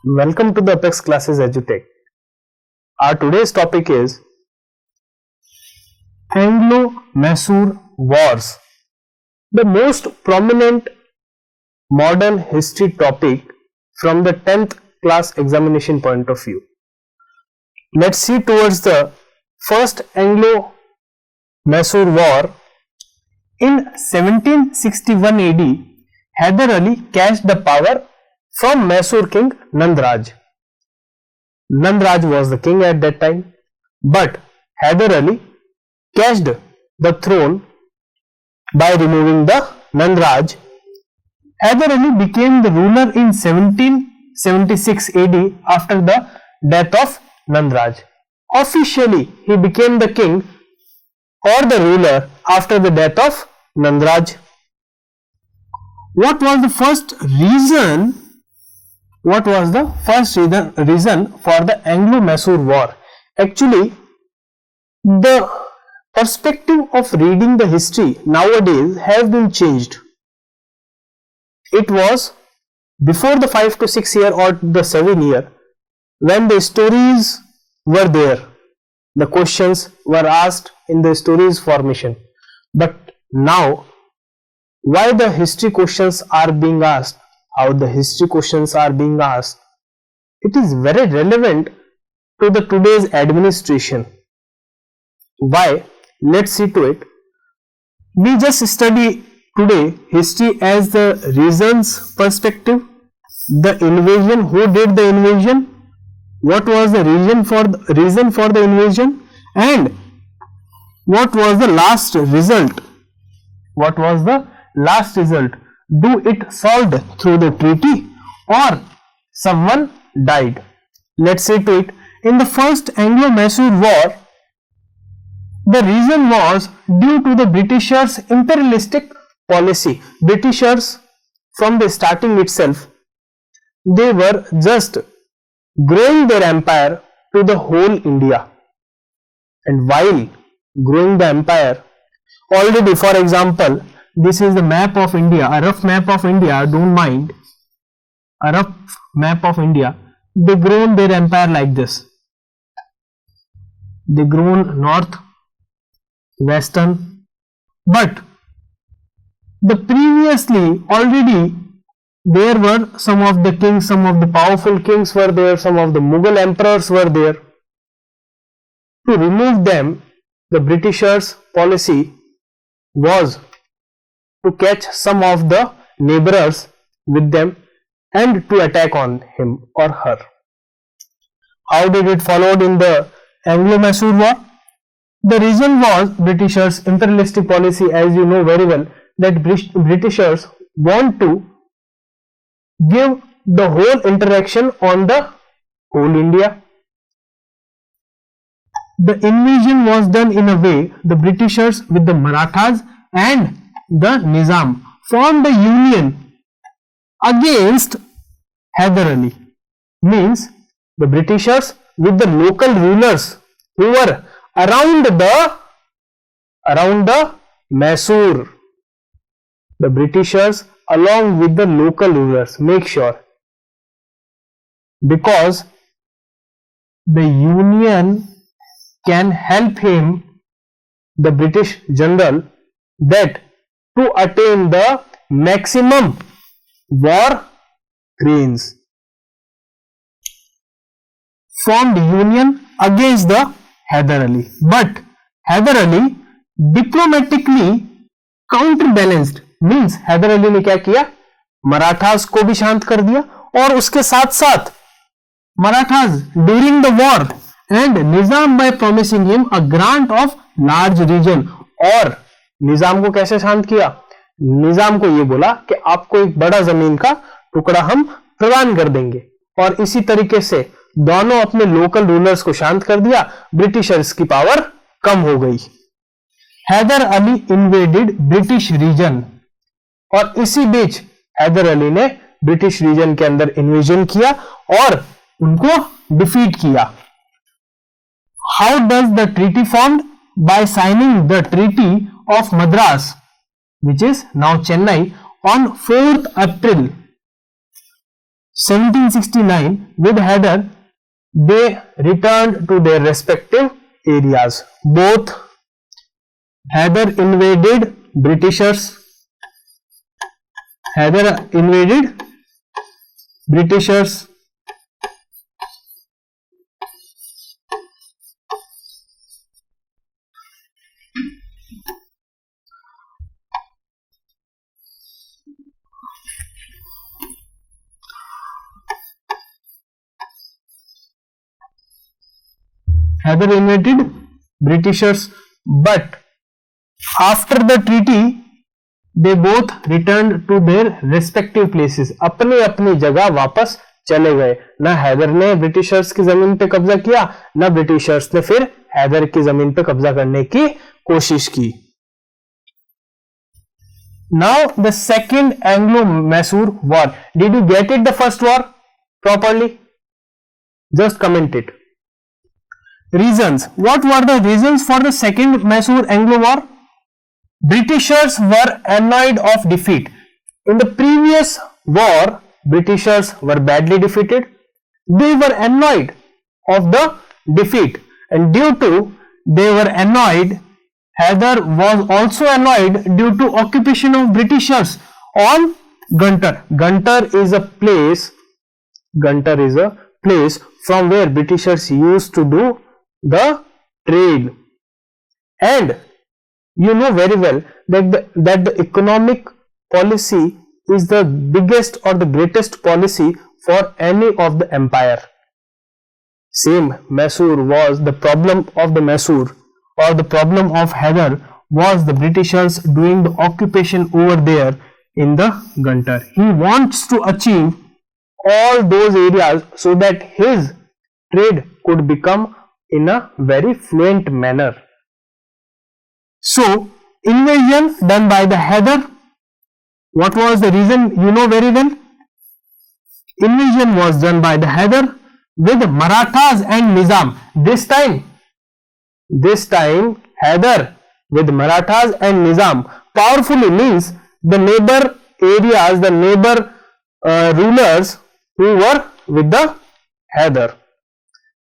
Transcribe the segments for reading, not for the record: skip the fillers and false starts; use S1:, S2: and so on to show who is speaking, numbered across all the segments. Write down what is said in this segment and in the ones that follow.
S1: Welcome to the Apex Classes EduTech. Our today's topic is Anglo-Mysore Wars, the most prominent modern history topic from the 10th class examination point of view. Let's see towards the first Anglo-Mysore War. In 1761 AD, Hyder Ali catched the power from Mysore king Nandraj. Nandraj was the king at that time, but Hyder Ali catched the throne by removing the Nandraj. Hyder Ali became the ruler in 1776 AD after the death of Nandraj. Officially, he became the king or the ruler after the death of Nandraj. What was the first reason? What was the first reason for the Anglo-Mysore War? Actually, the perspective of reading the history nowadays has been changed. It was before the 5 to 6 year or the 7 year when the stories were there. The questions were asked in the stories formation. But now, why the history questions are being asked? How the history questions are being asked, it is very relevant to the today's administration. Why? Let's see to it. We just study today history as the reasons perspective, the invasion, who did the invasion, what was the reason for the invasion, and what was the last result. What was the last result? Do it solved through the treaty or someone died? Let's see to it. In the first Anglo-Mysore War, the reason was due to the Britishers' imperialistic policy. Britishers, from the starting itself, they were just growing their empire to the whole India. And while growing the empire, already, for example, this is the map of India, a rough map of India, don't mind, a rough map of India. They grown their empire like this. They grown north, western, but the previously already there were some of the kings, some of the powerful kings were there, some of the Mughal emperors were there. To remove them, the Britishers' policy was to catch some of the neighbors with them and to attack on him or her. How did it followed in the Anglo-Mysore War? The reason was Britishers' imperialistic policy, as you know very well, that Britishers want to give the whole interaction on the whole India. The invasion was done in a way the Britishers with the Marathas and the Nizam formed a union against Hyder Ali. Means the Britishers with the local rulers who were around the Mysore. The Britishers along with the local rulers, make sure, because the union can help him, the British general, that to attain the maximum war gains. Formed union against the Hyder Ali, but Hyder Ali diplomatically counterbalanced. Means Hyder Ali ने क्या किया, मराठास को भी शांत कर दिया और उसके साथ साथ Marathas during the war and Nizam by promising him a grant of large region. और निजाम को कैसे शांत किया? निजाम को यह बोला कि आपको एक बड़ा जमीन का टुकड़ा हम प्रदान कर देंगे, और इसी तरीके से दोनों अपने लोकल रूलर्स को शांत कर दिया. ब्रिटिशर्स की पावर कम हो गई. Hyder Ali invaded British region, और इसी बीच हैदर अली ने ब्रिटिश रीजन के अंदर इन्वेजन किया और उनको डिफीट किया. How does the treaty formed? By signing the treaty of Madras, which is now Chennai, on 4th April 1769 with Hyder, they returned to their respective areas. Both Hyder invaded Britishers. Hyder invaded Britishers. Hyder invaded Britishers, but after the treaty, they both returned to their respective places. अपने अपनी जगह वापस चले गए. ना हैदर ने Britishers की जमीन पे कब्जा किया, ना ब्रिटिशर्स ने फिर हैदर की जमीन पे कब्जा करने की कोशिश की. Now the second Anglo-Mysore war. Did you get it, the first war properly? Just comment it. Reasons. What were the reasons for the second Mysore Anglo war? Britishers were annoyed of defeat. In the previous war, Britishers were badly defeated. They were annoyed of the defeat, and due to they were annoyed, Hyder was also annoyed due to occupation of Britishers on Guntur. Guntur is a place from where Britishers used to do the trade, and you know very well that the economic policy is the biggest or the greatest policy for any of the empire. Same Mysore was the problem of the Mysore, or the problem of Hyder was the Britishers doing the occupation over there in the Guntur. He wants to achieve all those areas so that his trade could become in a very fluent manner. So, invasion done by the Hyder. What was the reason? You know very well. Invasion was done by the Hyder with Marathas and Nizam. This time Hyder with Marathas and Nizam powerfully means the neighbor areas, the neighbor rulers who were with the Hyder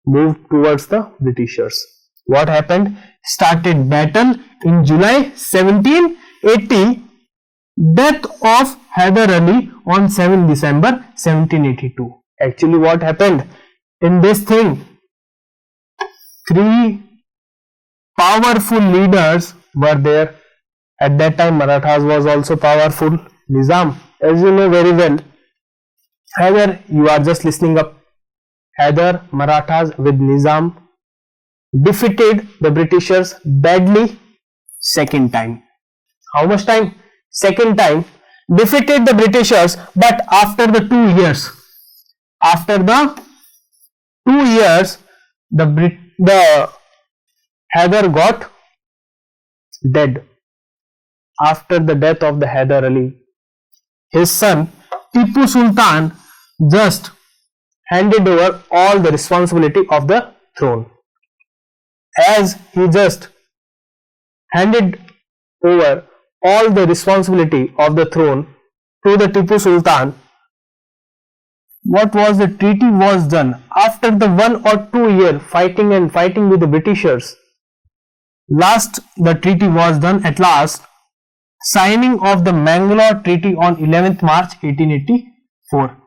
S1: moved towards the Britishers. What happened? Started battle in July 1780. Death of Hyder Ali on 7 December 1782. Actually, what happened in this thing? Three powerful leaders were there. At that time, Marathas was also powerful. Nizam, as you know very well. Hyder, you are just listening up. Hyder, Marathas with Nizam defeated the Britishers badly second time. How much time? Second time. Defeated the Britishers, but after the 2 years. After the 2 years, the Hyder got dead. After the death of the Hyder Ali, his son Tipu Sultan just handed over all the responsibility of the throne. As he just handed over all the responsibility of the throne to the Tipu Sultan, what was the treaty was done after the 1 or 2 year fighting with the Britishers. The treaty was done at last, signing of the Mangalore Treaty on 11th March 1884.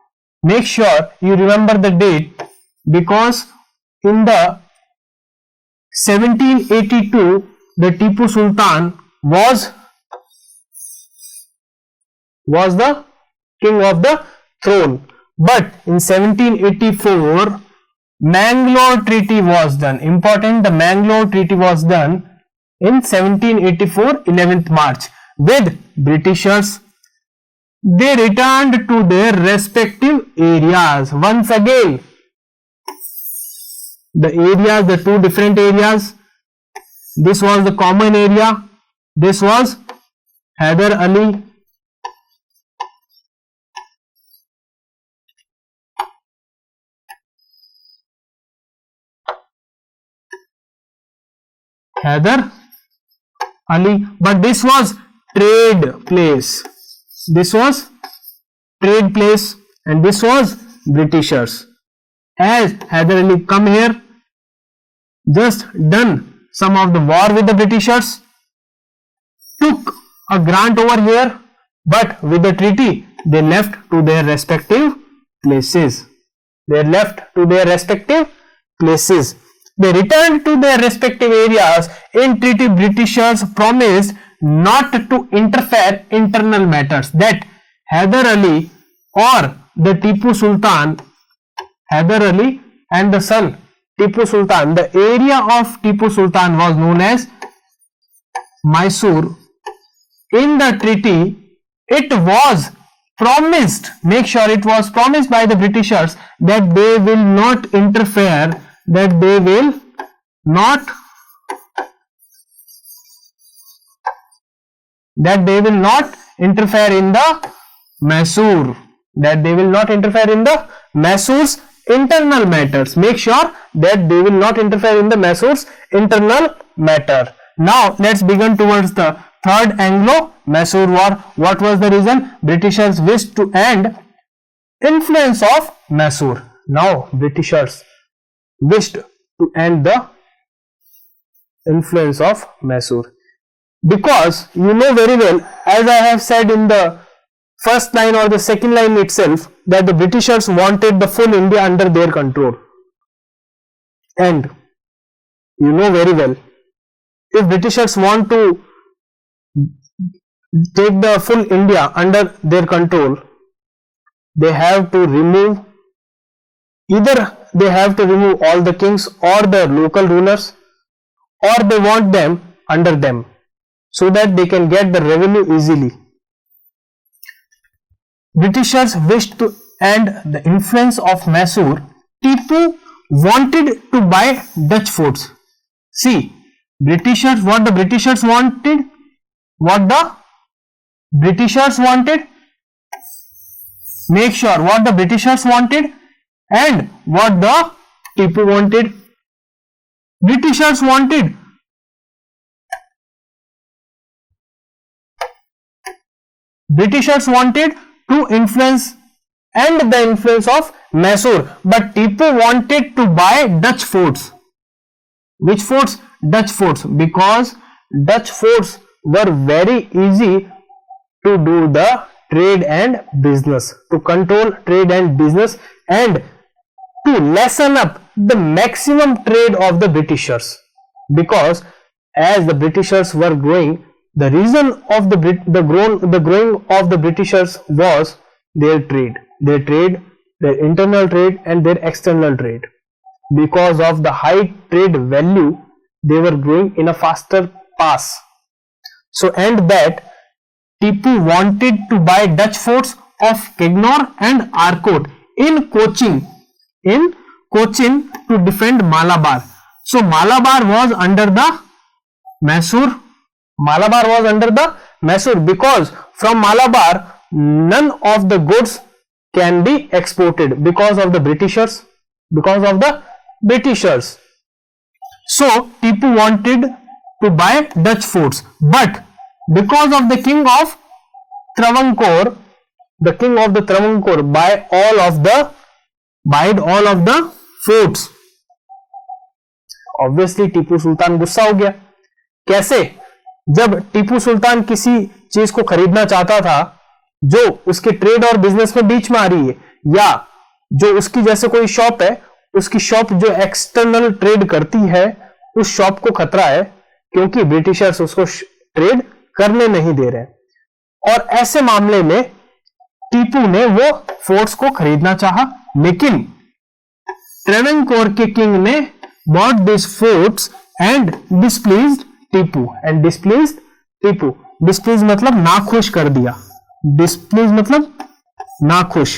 S1: Make sure you remember the date, because in the 1782 the Tipu Sultan was the king of the throne, but in 1784 Mangalore Treaty was done. Important, the Mangalore Treaty was done in 1784 11th March with Britishers. They returned to their respective areas. Once again, the areas, the two different areas. This was the common area. This was Hyder Ali. Hyder Ali, but this was trade place. This was trade place, and this was Britishers. As Hyder Ali come here, just done some of the war with the Britishers, took a grant over here, but with the treaty they left to their respective places. They left to their respective places. They returned to their respective areas. In treaty, Britishers promised not to interfere internal matters. That Hyder Ali or the Tipu Sultan, Hyder Ali and the son Tipu Sultan, the area of Tipu Sultan was known as Mysore. In the treaty, it was promised, make sure it was promised by the Britishers that they will not interfere, that they will not interfere in the Mysore, that they will not interfere in the Mysore's internal matters. Make sure that they will not interfere in the Mysore's internal matter. Now let's begin towards the Third Anglo-Mysore War. What was the reason? Britishers wished to end influence of Mysore. Now Britishers wished to end the influence of Mysore, because you know very well, as I have said in the first line or the second line itself, that the Britishers wanted the full India under their control. And you know very well, if Britishers want to take the full India under their control, they have to remove, either they have to remove all the kings or the local rulers, or they want them under them so that they can get the revenue easily. Britishers wished to end the influence of Mysore. Tipu wanted to buy Dutch forts. See, Britishers, what the Britishers wanted, make sure what the Britishers wanted and what the Tipu wanted. Britishers wanted to influence and the influence of Mysore, but Tipu wanted to buy Dutch forts. Which forts? Dutch forts, because Dutch forts were very easy to do the trade and business, to control trade and business, and to lessen up the maximum trade of the Britishers. Because as the Britishers were growing, the reason of the growing of the Britishers was their trade, their internal trade and their external trade. Because of the high trade value, they were growing in a faster pace. So, and that Tipu wanted to buy Dutch forts of Kegnor and Arcot in Cochin to defend Malabar. So Malabar was under the Mysore. Because from Malabar none of the goods can be exported because of the Britishers. So Tipu wanted to buy Dutch forts, but because of the king of Travancore, buyed all of the forts. Obviously Tipu Sultan गुस्सा हो गया. कैसे? जब टीपू सुल्तान किसी चीज को खरीदना चाहता था जो उसके ट्रेड और बिजनेस में बीच में आ रही है, या जो उसकी जैसे कोई शॉप है, उसकी शॉप जो एक्सटर्नल ट्रेड करती है, उस शॉप को खतरा है क्योंकि ब्रिटिशर्स उसको ट्रेड करने नहीं दे रहे. और ऐसे मामले में टीपू ने वो फोर्ट्स को खरीदना चाहा, लेकिन ट्रेवेंकोर के किंग ने bought these forts and displeased Tipu. displeased मतलब नाखुश कर दिया. displeased मतलब नाखुश.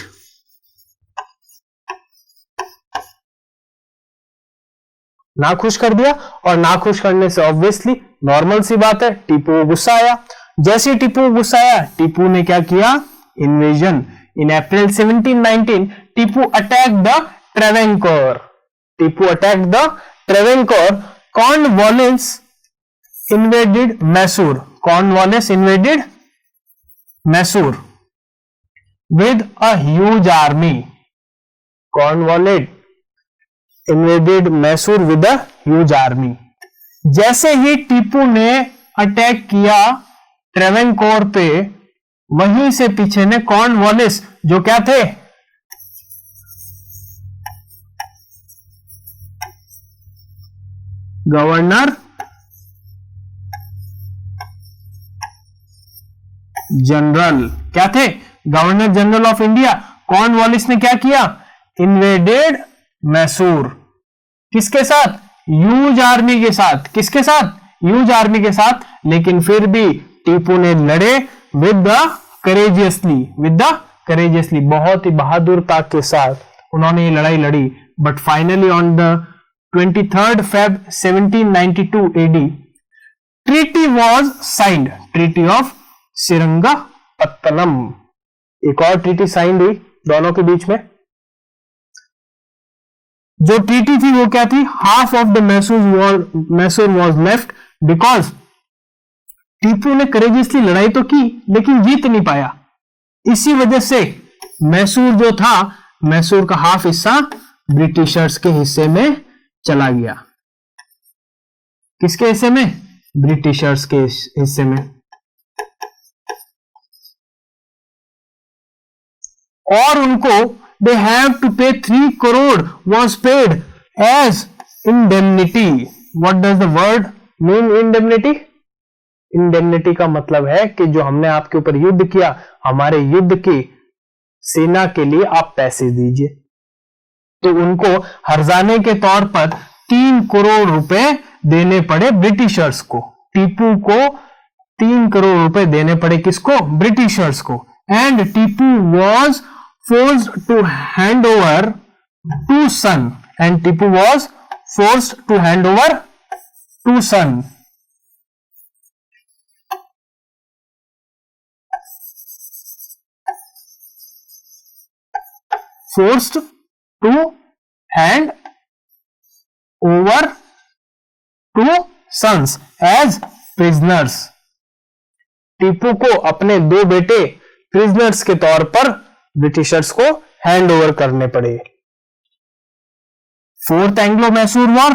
S1: नाखुश कर दिया, और नाखुश करने से ऑब्वियसली नॉर्मल सी बात है, टीपू को गुस्सा आया. जैसे टीपू गुस्सा आया, टीपू ने क्या किया? Invasion. In April 1719 Tipu attack the Travancore. Cornwallis invaded Mysore with a huge army. Cornwallis invaded Mysore with a huge army. जैसे ही टीपू ने अटैक किया ट्रेवेंकोर पे, वहीं से पीछे ने कॉर्नवालिस, जो क्या थे, गवर्नर जनरल, क्या थे, governor general of India, Cornwallis ने क्या किया, इन्वेडेड मैसूर। किसके साथ, ह्यूज आर्मी के साथ। किसके साथ, ह्यूज आर्मी के साथ। लेकिन फिर भी टीपू ने लड़े विद द करेजियसली, बहुत ही बहादुरता के साथ उन्होंने ये लड़ाई लड़ी। But finally on the 23rd Feb 1792 AD treaty was signed, treaty of Srirangapatnam. एक और ट्रीटी साइंड हुई दोनों के बीच में। जो ट्रीटी थी वो क्या थी, half of the Mysore was left, because Tipu ने करेजियसली लड़ाई तो की लेकिन जीत नहीं पाया। इसी वजह से मैसूर जो था, मैसूर का हाफ हिस्सा ब्रिटिशर्स के हिस्से में चला गया। किसके हिस्से में, ब्रिटिशर्स के हिस्से में। और उनको they have to pay 3 crore was paid as indemnity. What does the word mean indemnity? Indemnity का मतलब है कि जो हमने आपके ऊपर युद्ध किया, हमारे युद्ध की सेना के लिए आप पैसे दीजिए। तो उनको हर्जाने के तौर पर 3 करोड़ रुपए देने पड़े ब्रिटिशर्स को। टीपू को 3 करोड़ रुपए देने पड़े, किसको, ब्रिटिशर्स को। And Tipu was forced to hand over to son, and Tipu was forced to hand over to son. Forced to hand over to sons as prisoners. Tipu को अपने 2 बेटे प्रिजनर्स के तौर पर ब्रिटिशर्स को हैंड ओवर करने पड़े। Fourth Anglo Mysore war,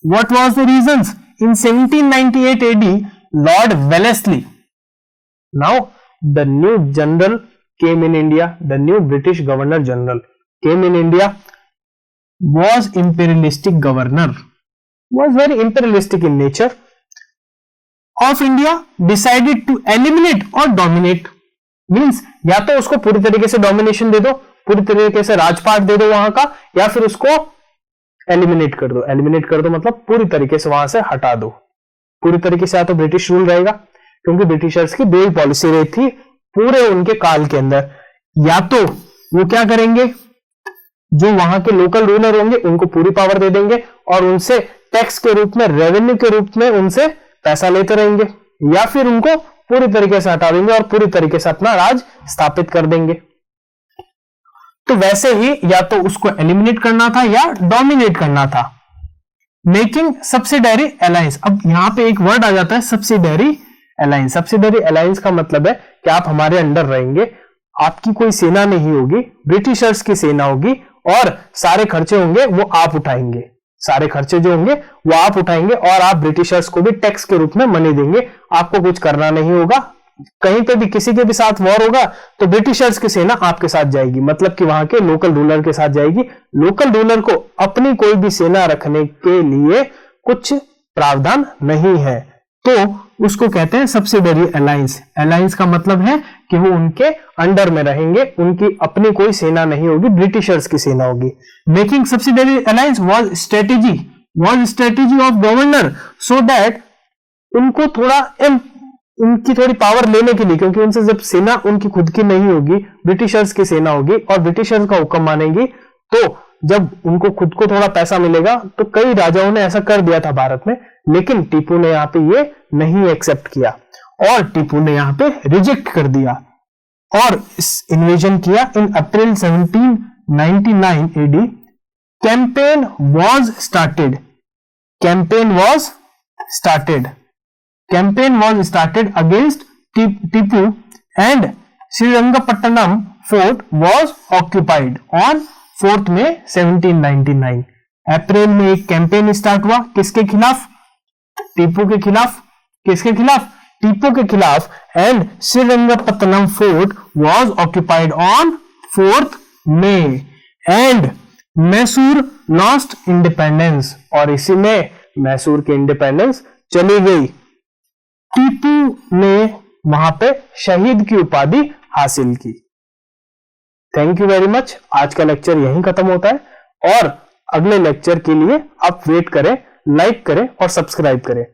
S1: what was the reasons? In 1798 AD Lord Wellesley, now the new general came in India, the new British Governor General came in India, was imperialistic governor, was very imperialistic in nature of India, decided to eliminate or dominate, means या तो उसको पूरी तरीके से domination दे दो, पूरी तरीके से राजपाट दे दो वहां का, या फिर उसको एलिमिनेट कर दो। एलिमिनेट कर दो मतलब पूरी तरीके से वहां से हटा दो। पूरी तरीके से या तो ब्रिटिश रूल रहेगा, क्योंकि ब्रिटिशर्स की 2 ही पॉलिसी रही थी पूरे उनके काल के अंदर। या तो वो क्या करेंगे, जो वहां के लोकल रूलर होंगे उनको पूरी पावर दे देंगे और उनसे टैक्स के रूप में, रेवेन्यू के रूप में उनसे पैसा लेते रहेंगे, या फिर उनको पूरी तरीके से हटा देंगे और पूरी तरीके से अपना राज स्थापित कर देंगे। तो वैसे ही या तो उसको एलिमिनेट करना था या डोमिनेट करना था। मेकिंग सब्सिडरी अलायंस, अब यहां पे एक वर्ड आ जाता है सब्सिडरी अलायंस। सब्सिडरी अलायंस का मतलब है कि आप हमारे अंडर रहेंगे, आपकी कोई सेना नहीं होगी, ब्रिटिशर्स की सेना होगी और सारे खर्चे होंगे वो आप उठाएंगे। सारे खर्चे जो होंगे वो आप उठाएंगे और आप ब्रिटिशर्स को भी टैक्स के रूप में मनी देंगे। आपको कुछ करना नहीं होगा। कहीं पे भी किसी के भी साथ वॉर होगा तो ब्रिटिशर्स की सेना आपके साथ जाएगी, मतलब कि वहां के लोकल रूलर के साथ जाएगी। लोकल रूलर को अपनी कोई भी सेना रखने के लिए कुछ प्रावधान नहीं है, तो उसको कहते हैं सब्सिडरी अलायंस। अलायंस का मतलब है कि वो उनके अंडर में रहेंगे, उनकी अपनी कोई सेना नहीं होगी, ब्रिटिशर्स की सेना होगी। Making subsidiary alliance was strategy of governor so that उनको थोड़ा उनकी थोड़ी पावर लेने के लिए, क्योंकि उनसे जब सेना उनकी खुद की नहीं होगी, ब्रिटिशर्स की सेना होगी और ब्रिटिशर्स का हुक्म मानेंगी, तो जब उनको खुद को थोड़ा पैसा मिलेगा, तो कई राजाओं ने ऐसा कर दिया था भारत में, लेकिन टीपू ने यहां पे ये नहीं एक्सेप्ट किया और टीपू ने यहां पे रिजेक्ट कर दिया और इस इन्वेजन किया in April 1799 AD। Campaign was started against Tipu and Srirangapatna fort was occupied on 4 May 1799। April में एक कैंपेन स्टार्ट हुआ, किसके खिलाफ? टीपू के खिलाफ। किसके खिलाफ? टीपू के खिलाफ। And Srirangapatnam fort was occupied on 4 May and Mysore lost independence, और इसी में मैसूर की इंडिपेंडेंस चली गई। टीपू ने वहां पे शहीद की उपाधि हासिल की। Thank you very much. आज का लेक्चर यहीं खत्म होता है और अगले लेक्चर के लिए आप वेट करें, लाइक करें और सब्सक्राइब करें।